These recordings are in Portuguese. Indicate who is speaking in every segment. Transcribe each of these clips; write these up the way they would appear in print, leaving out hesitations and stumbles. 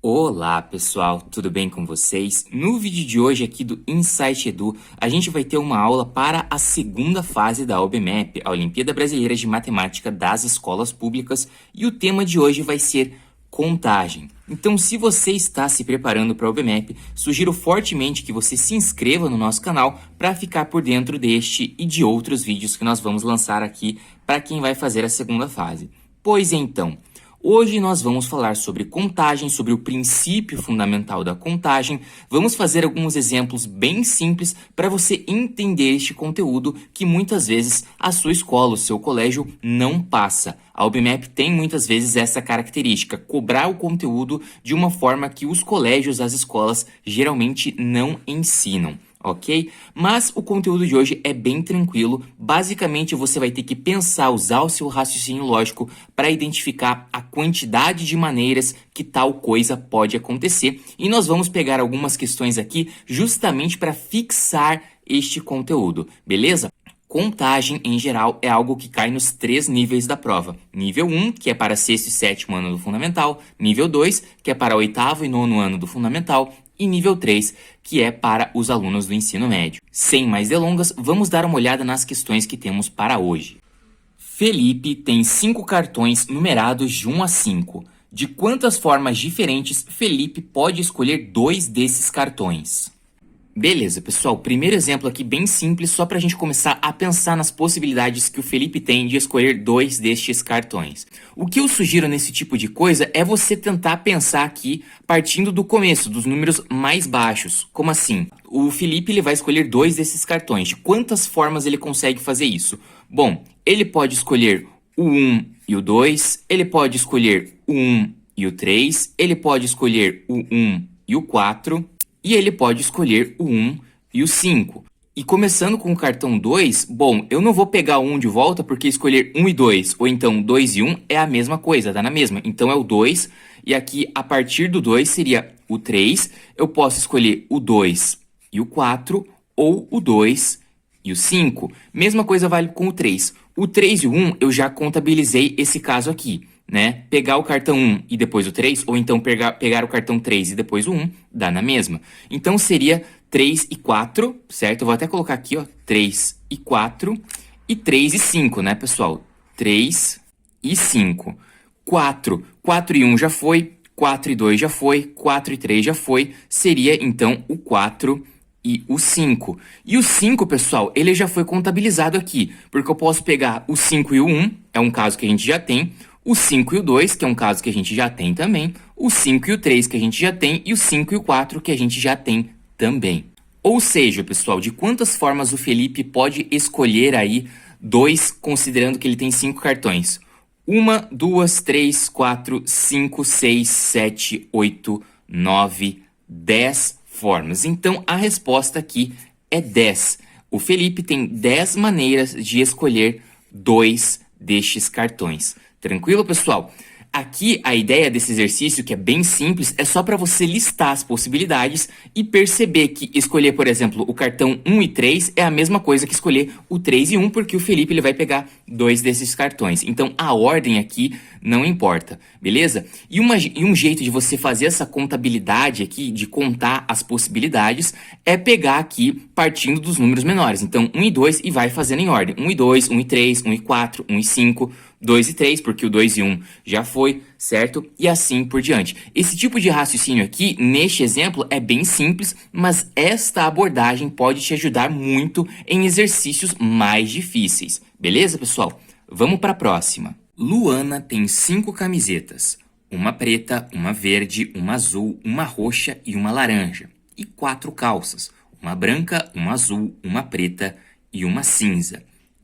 Speaker 1: Olá pessoal, tudo bem com vocês? No vídeo de hoje aqui do Insight Edu, a gente vai ter uma aula para a segunda fase da OBMAP, a Olimpíada Brasileira de Matemática das Escolas Públicas, e o tema de hoje vai ser contagem. Então, se você está se preparando para a OBMAP, sugiro fortemente que você se inscreva no nosso canal para ficar por dentro deste e de outros vídeos que nós vamos lançar aqui para quem vai fazer a segunda fase. Pois então, hoje nós vamos falar sobre contagem, sobre o princípio fundamental da contagem. Vamos fazer alguns exemplos bem simples para você entender este conteúdo que muitas vezes a sua escola, o seu colégio não passa. A OBMAP tem muitas vezes essa característica, cobrar o conteúdo de uma forma que os colégios, as escolas geralmente não ensinam. Ok? Mas o conteúdo de hoje é bem tranquilo. Basicamente, você vai ter que pensar, usar o seu raciocínio lógico para identificar a quantidade de maneiras que tal coisa pode acontecer. E nós vamos pegar algumas questões aqui justamente para fixar este conteúdo, beleza? Contagem, em geral, é algo que cai nos 3 níveis da prova. Nível 1, que é para sexto e sétimo ano do Fundamental. Nível 2, que é para oitavo e nono ano do Fundamental. E nível 3, que é para os alunos do ensino médio. Sem mais delongas, vamos dar uma olhada nas questões que temos para hoje. Felipe tem 5 cartões numerados de 1 a 5. De quantas formas diferentes Felipe pode escolher 2 desses cartões? Beleza, pessoal, primeiro exemplo aqui bem simples, só para a gente começar a pensar nas possibilidades que o Felipe tem de escolher 2 destes cartões. O que eu sugiro nesse tipo de coisa é você tentar pensar aqui partindo do começo, dos números mais baixos. Como assim? O Felipe ele vai escolher 2 desses cartões. De quantas formas ele consegue fazer isso? Bom, ele pode escolher o 1 e o 2, ele pode escolher o 1 e o 3, ele pode escolher o 1 e o 4... E ele pode escolher o 1 e o 5. E começando com o cartão 2, bom, eu não vou pegar o 1 de volta porque escolher 1 e 2, ou então 2 e 1 é a mesma coisa, dá na mesma. Então é o 2, e aqui a partir do 2 seria o 3, eu posso escolher o 2 e o 4, ou o 2 e o 5. Mesma coisa vale com o 3. O 3 e o 1 eu já contabilizei esse caso aqui. Né? Pegar o cartão 1 e depois o 3, ou então pegar o cartão 3 e depois o 1, dá na mesma. Então seria 3 e 4, certo? Eu vou até colocar aqui, ó, 3 e 4, e 3 e 5, né, pessoal? 3 e 5. 4 e 1 já foi, 4 e 2 já foi, 4 e 3 já foi, seria então o 4 e o 5. E o 5, pessoal, ele já foi contabilizado aqui, porque eu posso pegar o 5 e o 1, é um caso que a gente já tem, o 5 e o 2, que é um caso que a gente já tem também, o 5 e o 3, que a gente já tem, e o 5 e o 4, que a gente já tem também. Ou seja, pessoal, de quantas formas o Felipe pode escolher aí 2, considerando que ele tem 5 cartões? 1, 2, 3, 4, 5, 6, 7, 8, 9, 10 formas. Então, a resposta aqui é 10. O Felipe tem 10 maneiras de escolher 2 destes cartões. Tranquilo, pessoal? Aqui a ideia desse exercício, que é bem simples, é só para você listar as possibilidades e perceber que escolher, por exemplo, o cartão 1 e 3 é a mesma coisa que escolher o 3 e 1, porque o Felipe ele vai pegar 2 desses cartões. Então a ordem aqui não importa, beleza? E um jeito de você fazer essa contabilidade aqui, de contar as possibilidades, é pegar aqui partindo dos números menores. Então 1 e 2 e vai fazendo em ordem. 1 e 2, 1 e 3, 1 e 4, 1 e 5... 2 e 3, porque o 2 e 1 já foi, certo? E assim por diante. Esse tipo de raciocínio aqui, neste exemplo, é bem simples, mas esta abordagem pode te ajudar muito em exercícios mais difíceis. Beleza, pessoal? Vamos para a próxima. Luana tem 5 camisetas. Uma preta, uma verde, uma azul, uma roxa e uma laranja. E 4 calças. Uma branca, uma azul, uma preta e uma cinza.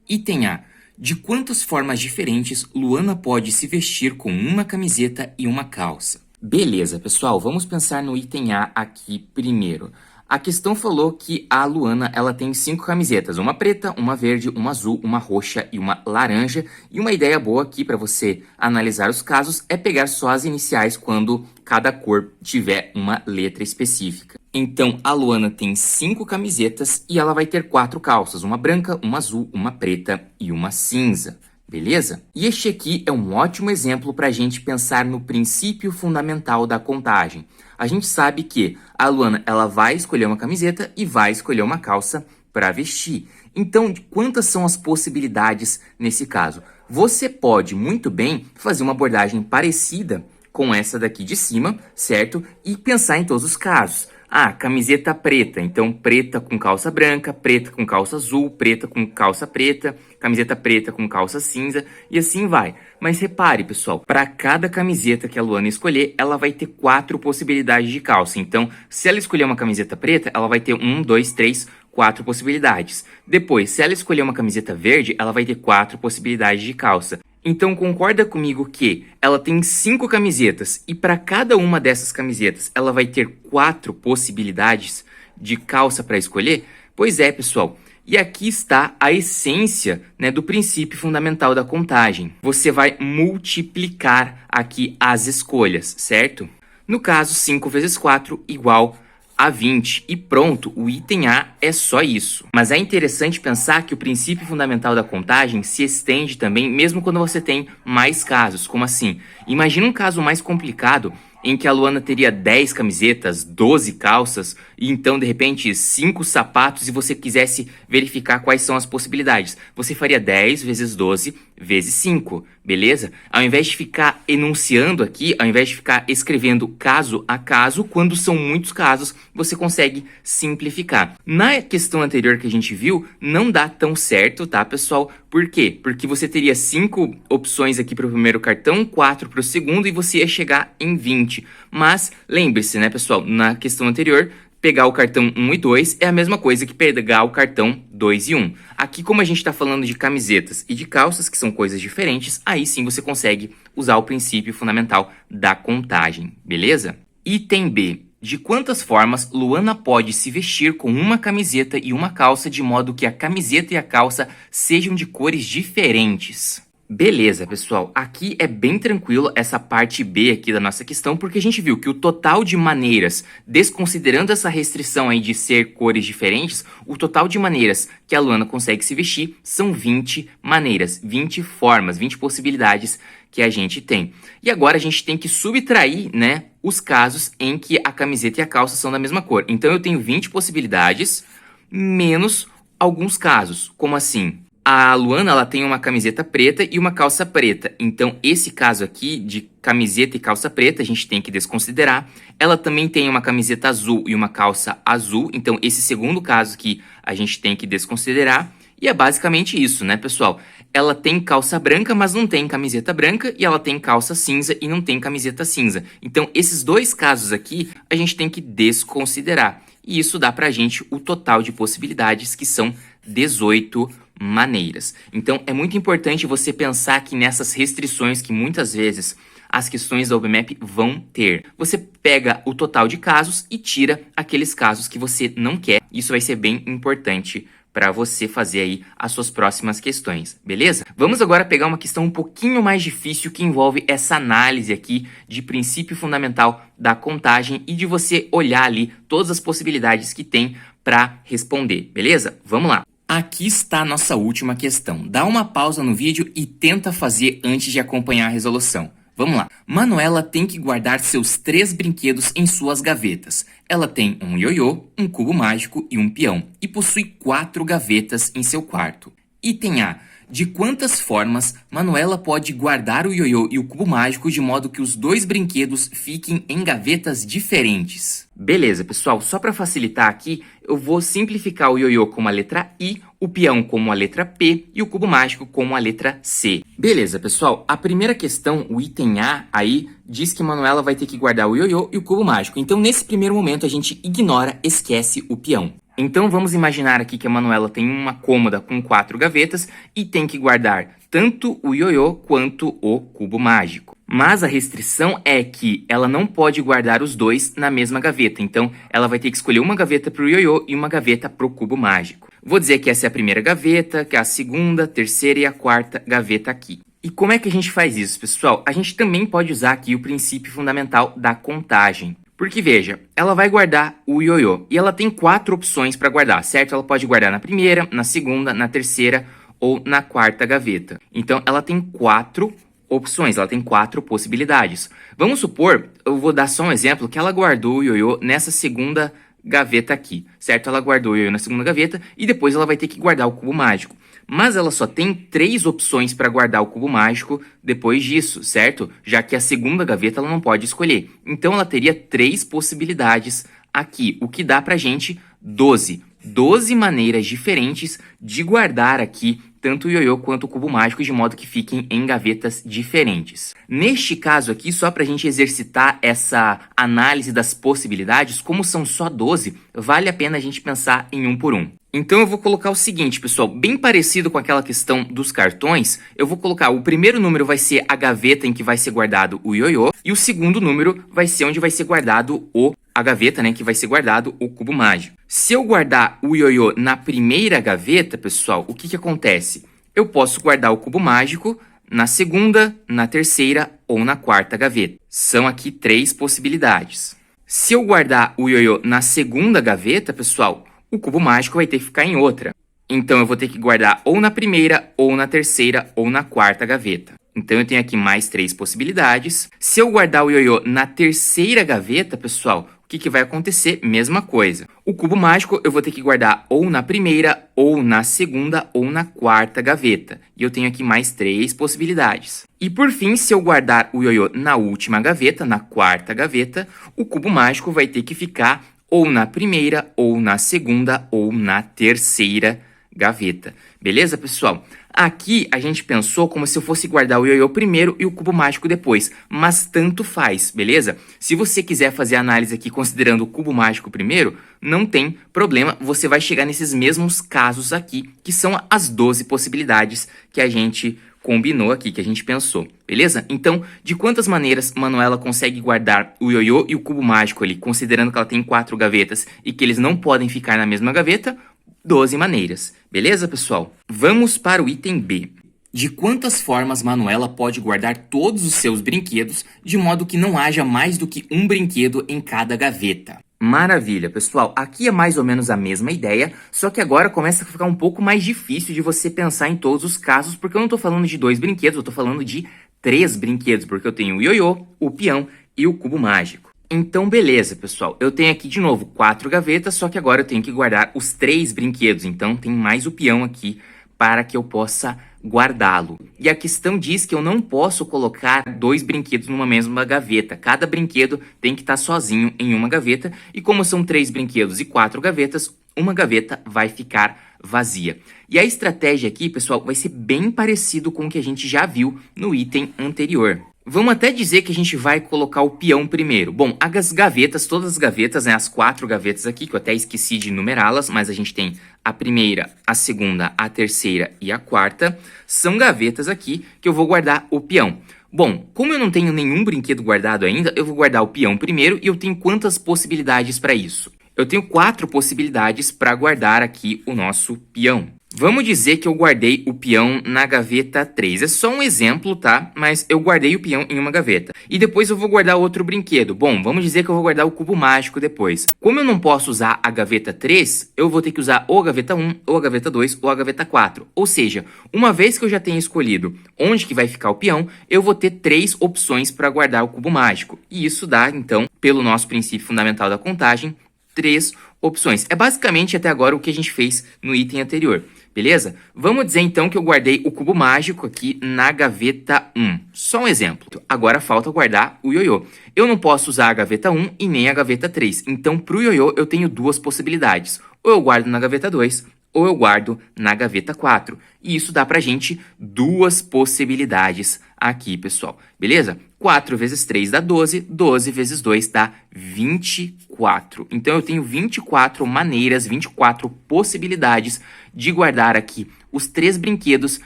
Speaker 1: Item A. De quantas formas diferentes Luana pode se vestir com uma camiseta e uma calça? Beleza, pessoal, vamos pensar no item A aqui primeiro. A questão falou que a Luana ela tem 5 camisetas, uma preta, uma verde, uma azul, uma roxa e uma laranja. E uma ideia boa aqui para você analisar os casos é pegar só as iniciais quando cada cor tiver uma letra específica. Então a Luana tem 5 camisetas e ela vai ter 4 calças, uma branca, uma azul, uma preta e uma cinza. Beleza? E este aqui é um ótimo exemplo para a gente pensar no princípio fundamental da contagem. A gente sabe que a Luana ela vai escolher uma camiseta e vai escolher uma calça para vestir. Então, quantas são as possibilidades nesse caso? Você pode muito bem fazer uma abordagem parecida com essa daqui de cima, certo? E pensar em todos os casos. Ah, camiseta preta, então preta com calça branca, preta com calça azul, preta com calça preta, camiseta preta com calça cinza e assim vai. Mas repare, pessoal, para cada camiseta que a Luana escolher, ela vai ter 4 possibilidades de calça. Então, se ela escolher uma camiseta preta, ela vai ter 1, 2, 3, 4 possibilidades. Depois, se ela escolher uma camiseta verde, ela vai ter 4 possibilidades de calça. Então concorda comigo que ela tem 5 camisetas e para cada uma dessas camisetas ela vai ter 4 possibilidades de calça para escolher? Pois é, pessoal. E aqui está a essência, né, do princípio fundamental da contagem. Você vai multiplicar aqui as escolhas, certo? No caso, 5 vezes 4 igual a 20 e pronto, o item A é só isso. Mas é interessante pensar que o princípio fundamental da contagem se estende também mesmo quando você tem mais casos. Como assim? Imagina um caso mais complicado em que a Luana teria 10 camisetas, 12 calças e então de repente 5 sapatos e você quisesse verificar quais são as possibilidades. Você faria 10 vezes 12 vezes 5, beleza? Ao invés de ficar enunciando aqui, ao invés de ficar escrevendo caso a caso, quando são muitos casos, você consegue simplificar. Na questão anterior que a gente viu, não dá tão certo, tá, pessoal? Por quê? Porque você teria 5 opções aqui para o primeiro cartão, 4 para o segundo e você ia chegar em 20. Mas lembre-se, né, pessoal, na questão anterior, pegar o cartão 1 e 2 é a mesma coisa que pegar o cartão 2 e 1. Aqui, como a gente está falando de camisetas e de calças, que são coisas diferentes, aí sim você consegue usar o princípio fundamental da contagem, beleza? Item B. De quantas formas Luana pode se vestir com uma camiseta e uma calça de modo que a camiseta e a calça sejam de cores diferentes? Beleza, pessoal, aqui é bem tranquilo essa parte B aqui da nossa questão, porque a gente viu que o total de maneiras, desconsiderando essa restrição aí de ser cores diferentes, o total de maneiras que a Luana consegue se vestir são 20 maneiras, 20 formas, 20 possibilidades que a gente tem. E agora a gente tem que subtrair, né, os casos em que a camiseta e a calça são da mesma cor. Então eu tenho 20 possibilidades menos alguns casos, como assim? A Luana, ela tem uma camiseta preta e uma calça preta. Então, esse caso aqui de camiseta e calça preta, a gente tem que desconsiderar. Ela também tem uma camiseta azul e uma calça azul. Então, esse segundo caso aqui, a gente tem que desconsiderar. E é basicamente isso, né, pessoal? Ela tem calça branca, mas não tem camiseta branca. E ela tem calça cinza e não tem camiseta cinza. Então, esses dois casos aqui, a gente tem que desconsiderar. E isso dá pra gente o total de possibilidades, que são 18 maneiras. Então, é muito importante você pensar que nessas restrições que muitas vezes as questões da OBMAP vão ter. Você pega o total de casos e tira aqueles casos que você não quer. Isso vai ser bem importante para você fazer aí as suas próximas questões, beleza? Vamos agora pegar uma questão um pouquinho mais difícil que envolve essa análise aqui de princípio fundamental da contagem e de você olhar ali todas as possibilidades que tem para responder, beleza? Vamos lá. Aqui está a nossa última questão. Dá uma pausa no vídeo e tenta fazer antes de acompanhar a resolução. Vamos lá. Manuela tem que guardar seus 3 brinquedos em suas gavetas. Ela tem um ioiô, um cubo mágico e um peão. E possui 4 gavetas em seu quarto. Item A. De quantas formas Manuela pode guardar o ioiô e o cubo mágico de modo que os 2 brinquedos fiquem em gavetas diferentes? Beleza, pessoal. Só para facilitar aqui, eu vou simplificar o ioiô como a letra I, o peão como a letra P e o cubo mágico como a letra C. Beleza, pessoal. A primeira questão, o item A aí, diz que Manuela vai ter que guardar o ioiô e o cubo mágico. Então, nesse primeiro momento, a gente ignora, esquece o peão. Então, vamos imaginar aqui que a Manuela tem uma cômoda com 4 gavetas e tem que guardar tanto o ioiô quanto o cubo mágico. Mas a restrição é que ela não pode guardar os 2 na mesma gaveta. Então, ela vai ter que escolher uma gaveta para o ioiô e uma gaveta para o cubo mágico. Vou dizer que essa é a primeira gaveta, que é a segunda, a terceira e a quarta gaveta aqui. E como é que a gente faz isso, pessoal? A gente também pode usar aqui o princípio fundamental da contagem. Porque, veja, ela vai guardar o ioiô e ela tem 4 opções para guardar, certo? Ela pode guardar na primeira, na segunda, na terceira ou na quarta gaveta. Então, ela tem 4 opções, ela tem 4 possibilidades. Vamos supor, eu vou dar só um exemplo, que ela guardou o ioiô nessa segunda gaveta aqui, certo? Ela guardou o ioiô na segunda gaveta e depois ela vai ter que guardar o cubo mágico. Mas ela só tem 3 opções para guardar o cubo mágico depois disso, certo? Já que a segunda gaveta ela não pode escolher. Então ela teria 3 possibilidades aqui, o que dá pra gente 12. 12 maneiras diferentes de guardar aqui tanto o ioiô quanto o cubo mágico, de modo que fiquem em gavetas diferentes. Neste caso aqui, só para a gente exercitar essa análise das possibilidades, como são só 12, vale a pena a gente pensar em um por um. Então eu vou colocar o seguinte, pessoal, bem parecido com aquela questão dos cartões, eu vou colocar o primeiro número vai ser a gaveta em que vai ser guardado o ioiô, e o segundo número vai ser onde vai ser guardado a gaveta, né, que vai ser guardado o cubo mágico. Se eu guardar o ioiô na primeira gaveta, pessoal, o que acontece? Eu posso guardar o cubo mágico na segunda, na terceira ou na quarta gaveta. São aqui 3 possibilidades. Se eu guardar o ioiô na segunda gaveta, pessoal, o cubo mágico vai ter que ficar em outra. Então eu vou ter que guardar ou na primeira, ou na terceira, ou na quarta gaveta. Então eu tenho aqui mais 3 possibilidades. Se eu guardar o ioiô na terceira gaveta, pessoal, o que vai acontecer? Mesma coisa. O cubo mágico eu vou ter que guardar ou na primeira, ou na segunda, ou na quarta gaveta. E eu tenho aqui mais 3 possibilidades. E por fim, se eu guardar o ioiô na última gaveta, na quarta gaveta, o cubo mágico vai ter que ficar ou na primeira, ou na segunda, ou na terceira gaveta. Beleza, pessoal? Aqui a gente pensou como se eu fosse guardar o ioiô primeiro e o cubo mágico depois, mas tanto faz, beleza? Se você quiser fazer a análise aqui considerando o cubo mágico primeiro, não tem problema, você vai chegar nesses mesmos casos aqui, que são as 12 possibilidades que a gente combinou aqui, que a gente pensou, beleza? Então, de quantas maneiras Manuela consegue guardar o ioiô e o cubo mágico ali, considerando que ela tem 4 gavetas e que eles não podem ficar na mesma gaveta? 12 maneiras, beleza, pessoal? Vamos para o item B. De quantas formas Manuela pode guardar todos os seus brinquedos de modo que não haja mais do que um brinquedo em cada gaveta? Maravilha, pessoal. Aqui é mais ou menos a mesma ideia, só que agora começa a ficar um pouco mais difícil de você pensar em todos os casos, porque eu não tô falando de 2 brinquedos, eu tô falando de 3 brinquedos, porque eu tenho o ioiô, o peão e o cubo mágico. Então, beleza, pessoal. Eu tenho aqui, de novo, 4 gavetas, só que agora eu tenho que guardar os 3 brinquedos. Então, tem mais o peão aqui para que eu possa guardá-lo. E a questão diz que eu não posso colocar 2 brinquedos numa mesma gaveta. Cada brinquedo tem que estar sozinho em uma gaveta. E como são 3 brinquedos e 4 gavetas, uma gaveta vai ficar vazia. E a estratégia aqui, pessoal, vai ser bem parecido com o que a gente já viu no item anterior. Vamos até dizer que a gente vai colocar o peão primeiro. Bom, as gavetas, todas as gavetas, né, as 4 gavetas aqui, que eu até esqueci de numerá-las, mas a gente tem a primeira, a segunda, a terceira e a quarta, são gavetas aqui que eu vou guardar o peão. Bom, como eu não tenho nenhum brinquedo guardado ainda, eu vou guardar o peão primeiro e eu tenho quantas possibilidades para isso? Eu tenho 4 possibilidades para guardar aqui o nosso peão. Vamos dizer que eu guardei o peão na gaveta 3. É só um exemplo, tá? Mas eu guardei o peão em uma gaveta. E depois eu vou guardar outro brinquedo. Bom, vamos dizer que eu vou guardar o cubo mágico depois. Como eu não posso usar a gaveta 3, eu vou ter que usar ou a gaveta 1, ou a gaveta 2, ou a gaveta 4. Ou seja, uma vez que eu já tenho escolhido onde que vai ficar o peão, eu vou ter 3 opções para guardar o cubo mágico. E isso dá, então, pelo nosso princípio fundamental da contagem, 3 opções. É basicamente até agora o que a gente fez no item anterior. Beleza? Vamos dizer então que eu guardei o cubo mágico aqui na gaveta 1. Só um exemplo. Agora falta guardar o ioiô. Eu não posso usar a gaveta 1 e nem a gaveta 3. Então, para o ioiô, eu tenho 2 possibilidades. Ou eu guardo na gaveta 2, ou eu guardo na gaveta 4. E isso dá pra gente 2 possibilidades aqui, pessoal. Beleza? 4 vezes 3 dá 12, 12 vezes 2 dá 24. Então eu tenho 24 maneiras, 24 possibilidades de guardar aqui os 3 brinquedos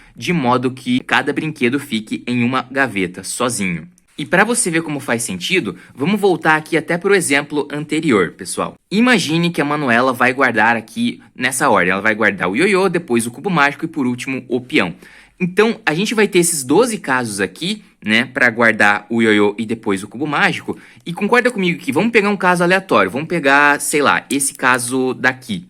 Speaker 1: de modo que cada brinquedo fique em uma gaveta sozinho. E para você ver como faz sentido, vamos voltar aqui até para o exemplo anterior, pessoal. Imagine que a Manuela vai guardar aqui nessa ordem. Ela vai guardar o ioiô, depois o cubo mágico e por último o peão. Então, a gente vai ter esses 12 casos aqui, né, para guardar o ioiô e depois o cubo mágico. E concorda comigo que vamos pegar um caso aleatório. Vamos pegar, sei lá, esse caso daqui.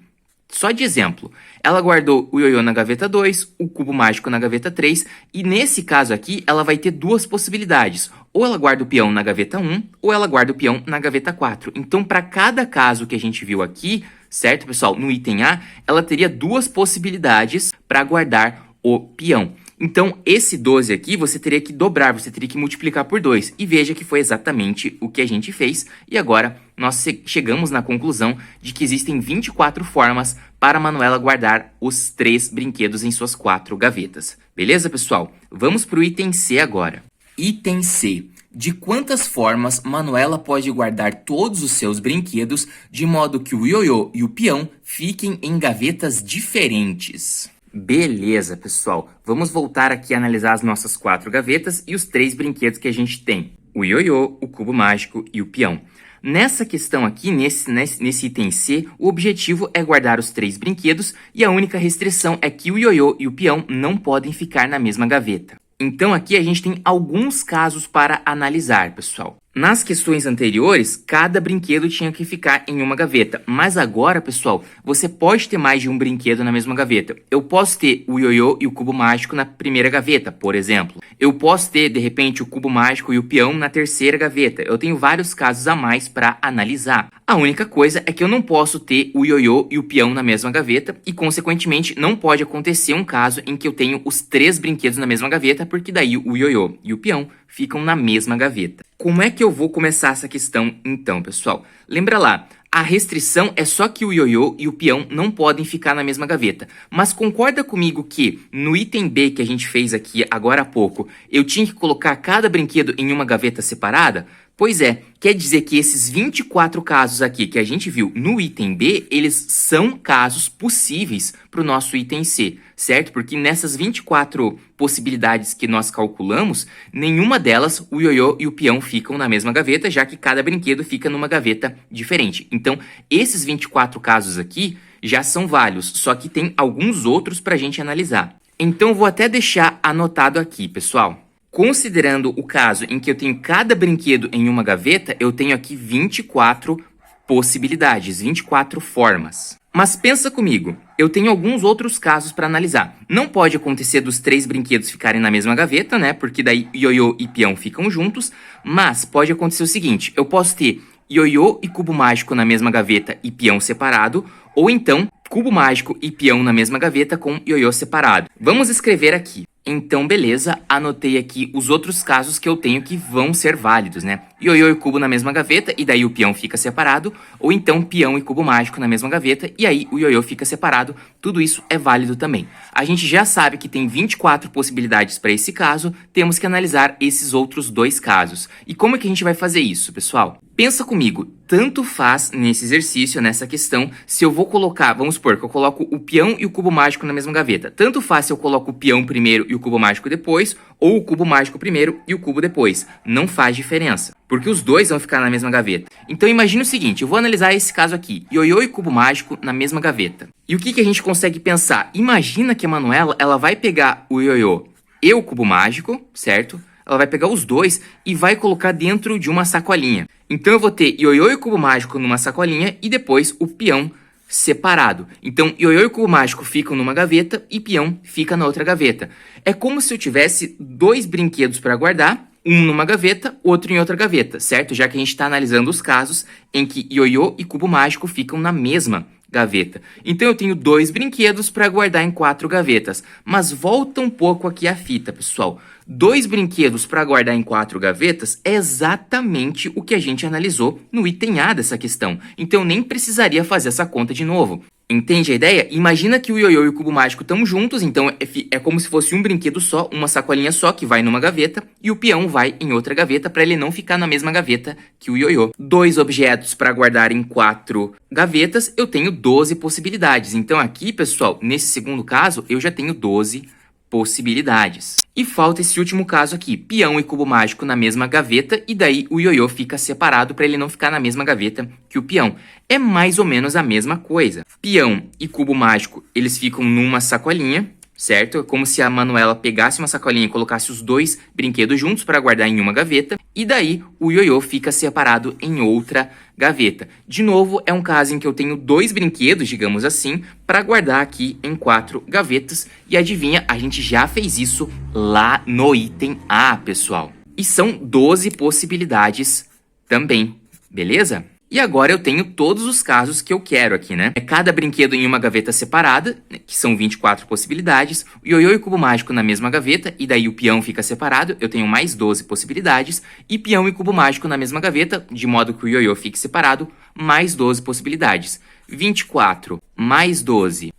Speaker 1: Só de exemplo, ela guardou o ioiô na gaveta 2, o cubo mágico na gaveta 3, e nesse caso aqui, ela vai ter duas possibilidades. Ou ela guarda o peão na gaveta 1, ou ela guarda o peão na gaveta 4. Então, para cada caso que a gente viu aqui, certo, pessoal? No item A, ela teria duas possibilidades para guardar o peão. Então, esse 12 aqui, você teria que dobrar, você teria que multiplicar por 2. E veja que foi exatamente o que a gente fez. E agora, nós chegamos na conclusão de que existem 24 formas para a Manuela guardar os 3 brinquedos em suas 4 gavetas. Beleza, pessoal? Vamos para o item C agora. Item C. De quantas formas Manuela pode guardar todos os seus brinquedos de modo que o ioiô e o peão fiquem em gavetas diferentes? Beleza, pessoal. Vamos voltar aqui a analisar as nossas 4 gavetas e os 3 brinquedos que a gente tem. O ioiô, o cubo mágico e o peão. Nessa questão aqui, nesse item C, o objetivo é guardar os 3 brinquedos e a única restrição é que o ioiô e o peão não podem ficar na mesma gaveta. Então aqui a gente tem alguns casos para analisar, pessoal. Nas questões anteriores, cada brinquedo tinha que ficar em uma gaveta. Mas agora, pessoal, você pode ter mais de um brinquedo na mesma gaveta. Eu posso ter o ioiô e o cubo mágico na primeira gaveta, por exemplo. Eu posso ter, de repente, o cubo mágico e o peão na terceira gaveta. Eu tenho vários casos a mais para analisar. A única coisa é que eu não posso ter o ioiô e o peão na mesma gaveta e, consequentemente, não pode acontecer um caso em que eu tenho os 3 brinquedos na mesma gaveta, porque daí o ioiô e o peão ficam na mesma gaveta. Como é que eu vou começar essa questão então, pessoal? Lembra lá, a restrição é só que o ioiô e o peão não podem ficar na mesma gaveta. Mas concorda comigo que no item B que a gente fez aqui agora há pouco, eu tinha que colocar cada brinquedo em uma gaveta separada? Pois é, quer dizer que esses 24 casos aqui que a gente viu no item B, eles são casos possíveis para o nosso item C, certo? Porque nessas 24 possibilidades que nós calculamos, nenhuma delas o ioiô e o peão ficam na mesma gaveta, já que cada brinquedo fica numa gaveta diferente. Então, esses 24 casos aqui já são válidos, só que tem alguns outros para a gente analisar. Então, vou até deixar anotado aqui, pessoal. Considerando o caso em que eu tenho cada brinquedo em uma gaveta, eu tenho aqui 24 possibilidades, 24 formas. Mas pensa comigo, eu tenho alguns outros casos para analisar. Não pode acontecer dos 3 brinquedos ficarem na mesma gaveta, né? Porque daí ioiô e peão ficam juntos. Mas pode acontecer o seguinte, eu posso ter ioiô e cubo mágico na mesma gaveta e peão separado, ou então cubo mágico e peão na mesma gaveta com ioiô separado. Vamos escrever aqui. Então, beleza, anotei aqui os outros casos que eu tenho que vão ser válidos, né? Ioiô e cubo na mesma gaveta, e daí o peão fica separado. Ou então, peão e cubo mágico na mesma gaveta, e aí o ioiô fica separado. Tudo isso é válido também. A gente já sabe que tem 24 possibilidades para esse caso, temos que analisar esses outros 2 casos. E como é que a gente vai fazer isso, pessoal? Pensa comigo, tanto faz nesse exercício, nessa questão, se eu vou colocar, vamos supor que eu coloco o peão e o cubo mágico na mesma gaveta. Tanto faz se eu coloco o peão primeiro e o cubo mágico depois, ou o cubo mágico primeiro e o cubo depois. Não faz diferença, porque os 2 vão ficar na mesma gaveta. Então imagine o seguinte, eu vou analisar esse caso aqui, ioiô e cubo mágico na mesma gaveta. E o que a gente consegue pensar? Imagina que a Manuela, ela vai pegar o ioiô e o cubo mágico, certo? Ela vai pegar os 2 e vai colocar dentro de uma sacolinha. Então eu vou ter ioiô e cubo mágico numa sacolinha e depois o peão separado. Então ioiô e cubo mágico ficam numa gaveta e peão fica na outra gaveta. É como se eu tivesse 2 brinquedos para guardar, um numa gaveta, outro em outra gaveta, certo? Já que a gente está analisando os casos em que ioiô e cubo mágico ficam na mesma gaveta. Então eu tenho 2 brinquedos para guardar em 4 gavetas. Mas volta um pouco aqui a fita, pessoal. 2 brinquedos para guardar em 4 gavetas é exatamente o que a gente analisou no item A dessa questão. Então eu nem precisaria fazer essa conta de novo. Entende a ideia? Imagina que o ioiô e o cubo mágico estão juntos, então é como se fosse um brinquedo só, uma sacolinha só que vai numa gaveta e o peão vai em outra gaveta para ele não ficar na mesma gaveta que o ioiô. 2 objetos para guardar em 4 gavetas, eu tenho 12 possibilidades. Então aqui, pessoal, nesse segundo caso, eu já tenho 12 possibilidades. E falta esse último caso aqui, peão e cubo mágico na mesma gaveta, e daí o ioiô fica separado para ele não ficar na mesma gaveta que o peão. É mais ou menos a mesma coisa. Peão e cubo mágico, eles ficam numa sacolinha, certo? É como se a Manuela pegasse uma sacolinha e colocasse os dois brinquedos juntos para guardar em uma gaveta, e daí o ioiô fica separado em outra gaveta. De novo, é um caso em que eu tenho dois brinquedos, digamos assim, para guardar aqui em 4 gavetas, e adivinha, a gente já fez isso lá no item A, pessoal. E são 12 possibilidades também, beleza? E agora eu tenho todos os casos que eu quero aqui, né? É cada brinquedo em uma gaveta separada, que são 24 possibilidades, o ioiô e o cubo mágico na mesma gaveta, e daí o peão fica separado, eu tenho mais 12 possibilidades, e peão e cubo mágico na mesma gaveta, de modo que o ioiô fique separado, mais 12 possibilidades. 24 mais 12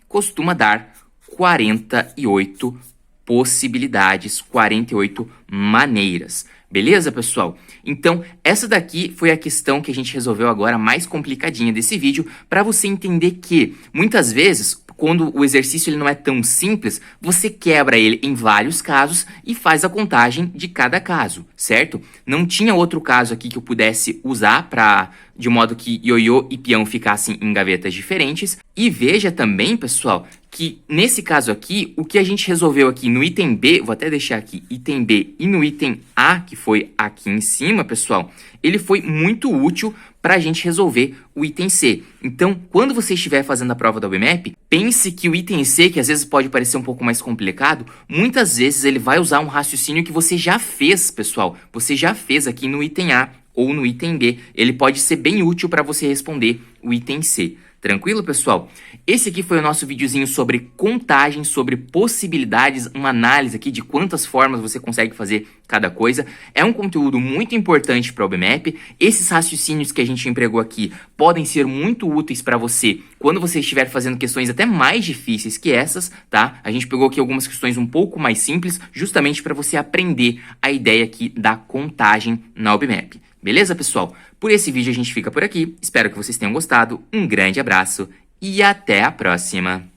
Speaker 1: costuma dar 48 possibilidades, 48 maneiras. Beleza, pessoal? Então, essa daqui foi a questão que a gente resolveu agora mais complicadinha desse vídeo, para você entender que, muitas vezes, quando o exercício ele não é tão simples, você quebra ele em vários casos e faz a contagem de cada caso, certo? Não tinha outro caso aqui que eu pudesse usar de modo que ioiô e peão ficassem em gavetas diferentes. E veja também, pessoal, que nesse caso aqui, o que a gente resolveu aqui no item B, vou até deixar aqui item B, e no item A, que foi aqui em cima, pessoal, ele foi muito útil para a gente resolver o item C. Então, quando você estiver fazendo a prova da OBMAP, pense que o item C, que às vezes pode parecer um pouco mais complicado, muitas vezes ele vai usar um raciocínio que você já fez, pessoal. Você já fez aqui no item A ou no item B. Ele pode ser bem útil para você responder o item C. Tranquilo, pessoal? Esse aqui foi o nosso videozinho sobre contagem, sobre possibilidades, uma análise aqui de quantas formas você consegue fazer cada coisa. É um conteúdo muito importante para o OBMAP. Esses raciocínios que a gente empregou aqui podem ser muito úteis para você quando você estiver fazendo questões até mais difíceis que essas, tá? A gente pegou aqui algumas questões um pouco mais simples, justamente para você aprender a ideia aqui da contagem na OBMAP. Beleza, pessoal? Por esse vídeo a gente fica por aqui. Espero que vocês tenham gostado. Um grande abraço e até a próxima!